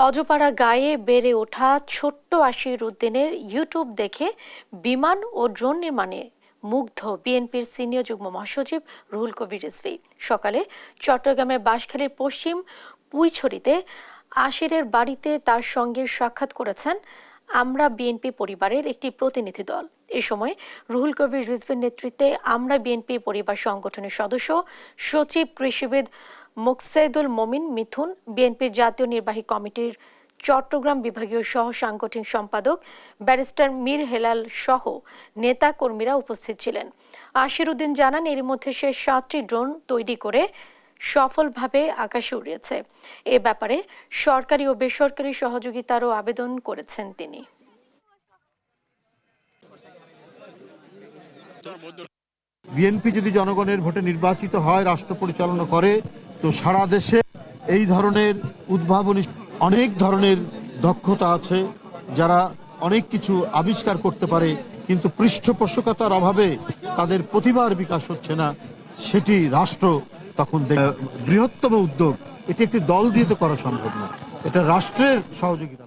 অজপাড়া গায়ে বেড়ে ওঠা ছোট্ট আশির উদ্দিনের ইউটিউব দেখে বিমান ও ড্রোন নির্মাণে মুগ্ধ বিএনপির সিনিয়র যুগ্ম মহাসচিব রুহুল কবির রিজভী। সকালে চট্টগ্রামের বাঁশখালীর পশ্চিম পুইছড়িতে আশিরের বাড়িতে তার সঙ্গে সাক্ষাৎ করেছেন আমরা বিএনপি পরিবারের একটি প্রতিনিধি দল। এ সময় রুহুল কবির রিজভীর নেতৃত্বে আমরা বিএনপি পরিবার সংগঠনের সদস্য সচিব কৃষিবিদ মোকসেদুল মমিন মিথুন, বিএনপির জাতীয় নির্বাহী কমিটির চট্টগ্রাম বিভাগীয় সহ সাংগঠনিক সম্পাদক ব্যারিস্টার মীর হেলাল সহ নেতা কর্মীরা উপস্থিত ছিলেন। আশির উদ্দিন জানান, এর মধ্যে সে 7টি ড্রোন তৈরি করে সফলভাবে আকাশে উড়িয়েছে। এ ব্যাপারে সরকারি ও বেসরকারি সহযোগিতারও আবেদন করেছেন তিনি। বিএনপি যদি জনগণের ভোটে নির্বাচিত হয়, রাষ্ট্র পরিচালনা করে, তো সারা দেশে এই ধরনের উদ্ভাবনী অনেক ধরনের দক্ষতা আছে, যারা অনেক কিছু আবিষ্কার করতে পারে, কিন্তু পৃষ্ঠপোষকতার অভাবে তাদের প্রতিভার বিকাশ হচ্ছে না। সেটি রাষ্ট্র তখন বৃহত্তম উদ্যোগ, এটি একটি দল দিয়ে তো করা সম্ভব না, এটা রাষ্ট্রের সহযোগিতা।